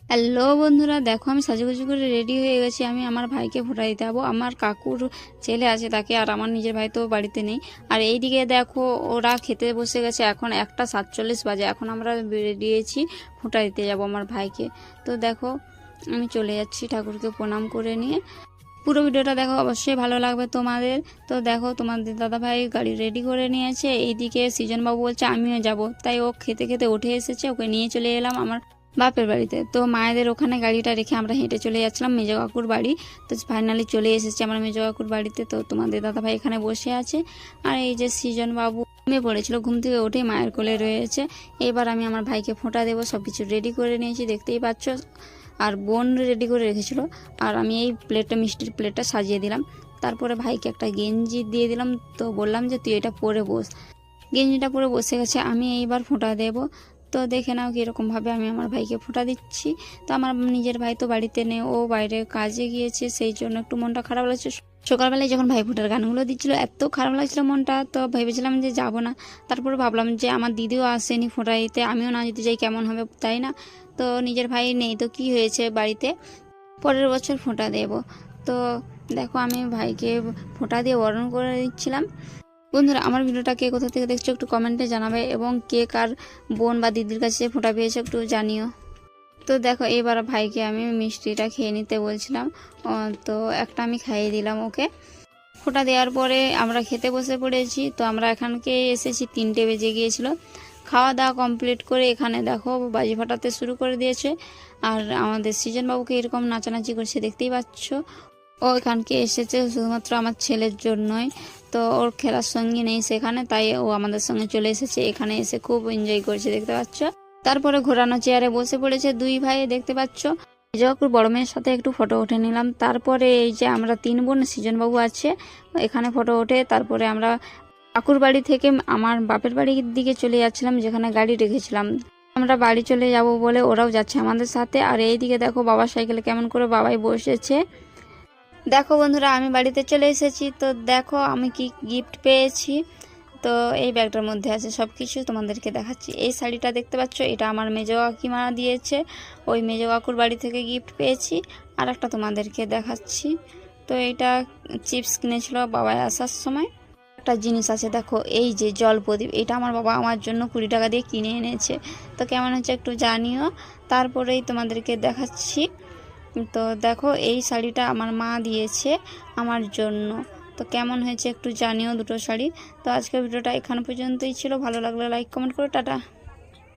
Hello বন্ধুরা, দেখো আমি সাজুগুজু করে রেডি হয়ে গেছি। আমি আমার ভাইকে ফোঁটা দিতে যাবো। আমার কাকুর ছেলে আছে তাকে, আর আমার নিজের ভাই তো বাড়িতে নেই। আর এইদিকে দেখো ওরা খেতে বসে গেছে। এখন 1:47 বাজে। এখন আমরা বেরিয়েছি ফোঁটা দিতে যাব আমার ভাইকে। তো দেখো আমি চলে যাচ্ছি ঠাকুরকে প্রণাম করে নিয়ে। পুরো ভিডিওটা দেখো, অবশ্যই ভালো লাগবে তোমাদের। তো দেখো তোমাদের দাদা ভাই গাড়ি রেডি করে নিয়েছে। এইদিকে সৃজনবাবু বলছে আমিও যাব, তাই ও খেতে খেতে উঠে এসেছে। ওকে নিয়ে চলে এলাম আমার বাপের বাড়িতে। তো মায়েদের ওখানে গাড়িটা রেখে আমরা হেঁটে চলে যাচ্ছিলাম মেজো কাকুর বাড়ি। তো ফাইনালি চলে এসেছি আমরা মেজো কাকুর বাড়িতে। তো তোমাদের দাদা ভাই এখানে বসে আছে, আর এই যে সৃজনবাবু ঘুমিয়ে পড়েছিল, ঘুম থেকে উঠেই মায়ের কোলে রয়েছে। এবার আমি আমার ভাইকে ফোঁটা দেবো। সব কিছু রেডি করে নিয়েছি, দেখতেই পাচ্ছ। আর বোন রেডি করে রেখেছিল, আর আমি এই প্লেটটা, মিষ্টির প্লেটটা সাজিয়ে দিলাম। তারপরে ভাইকে একটা গেঞ্জি দিয়ে দিলাম। তো বললাম যে তুই এটা পরে বস। গেঞ্জিটা পরে বসে গেছে। আমি এইবার ফোঁটা দেব। তো দেখে নাও কীরকমভাবে আমি আমার ভাইকে ফোঁটা দিচ্ছি। তো আমার নিজের ভাই তো বাড়িতে নেই, ও বাইরে কাজে গিয়েছে, সেই জন্য একটু মনটা খারাপ লাগছে। সকালবেলায় যখন ভাই ফোঁটার গানগুলো দিচ্ছিল এত খারাপ লাগছিল মনটা, তো ভেবেছিলাম যে যাব না। তারপরে ভাবলাম যে আমার দিদিও আসেনি ফোঁটা দিতে, আমিও না যেতে চাই, কেমন হবে তাই না। তো নিজের ভাই নেই তো কি হয়েছে, বাড়িতে পরের বছর ফোঁটা দেব। তো দেখো আমি ভাইকে ফোঁটা দিয়ে বরণ করে দিচ্ছিলাম। বন্ধুরা, আমার ভিডিওটা কে কোথা থেকে দেখছো একটু কমেন্টে জানাবে, এবং কে কার বোন বা দিদির কাছে ফোঁটা পেয়েছো একটু জানিও। তো দেখো এবার ভাইকে আমি মিষ্টিটা খেয়ে নিতে বলছিলাম। তো একটা আমি খাইয়ে দিলাম ওকে। ফোঁটা দেওয়ার পরে আমরা খেতে বসে পড়েছি। তো আমরা এখানকে এসেছি 3টে বেজে গিয়েছিল। খাওয়া দাওয়া কমপ্লিট করে এখানে দেখো বাজি ফাটাতে শুরু করে দিয়েছে। আর আমাদের সৃজনবাবুকে এরকম নাচানাচি করছে, দেখতেই পাচ্ছ। ও এখানকে এসেছে শুধুমাত্র আমার ছেলের জন্যই। তো ওর খেলার সঙ্গী নেই সেখানে, তাই ও আমাদের সঙ্গে চলে এসেছে। এখানে এসে খুব এনজয় করছে, দেখতে পাচ্ছ। তারপরে ঘোরানো চেয়ারে বসে পড়েছে দুই ভাই, দেখতে পাচ্ছ। মেজকাকুর বড় মেয়ের সাথে একটু ফটো উঠে নিলাম। তারপরে এই যে আমরা 3 বোন, সৃজনবাবু আছে এখানে ফটো ওঠে। তারপরে আমরা কাকুর বাড়ি থেকে আমার বাপের বাড়ির দিকে চলে যাচ্ছিলাম, যেখানে গাড়ি রেখেছিলাম। আমরা বাড়ি চলে যাব বলে ওরাও যাচ্ছে আমাদের সাথে। আর এইদিকে দেখো বাবার সাইকেলে কেমন করে বাবাই বসেছে। দেখো বন্ধুরা, আমি বাড়িতে চলে এসেছি। তো দেখো আমি কি গিফট পেয়েছি। তো এই ব্যাগটার মধ্যে আছে সব কিছু, তোমাদেরকে দেখাচ্ছি। এই শাড়িটা দেখতে পাচ্ছ, এটা আমার মেজো কাকিমা দিয়েছে, ওই মেজো কাকুর বাড়ি থেকে গিফট পেয়েছি। আর একটা তোমাদেরকে দেখাচ্ছি। তো এইটা চিপস কিনেছিল বাবাই আসার সময়। একটা জিনিস আছে দেখো, এই যে জল প্রদীপ, এটা আমার বাবা আমার জন্য 20 টাকা দিয়ে কিনে এনেছে। তো কেমন হচ্ছে একটু জানিও। তারপরেই তোমাদেরকে দেখাচ্ছি। তো দেখো এই শাড়িটা আমার মা দিয়েছে আমার জন্য। তো কেমন হয়েছে একটু জানিও দুটো শাড়ি। তো আজকের ভিডিওটা এখান পর্যন্তই ছিল। ভালো লাগলে লাইক কমেন্ট করে টাটা।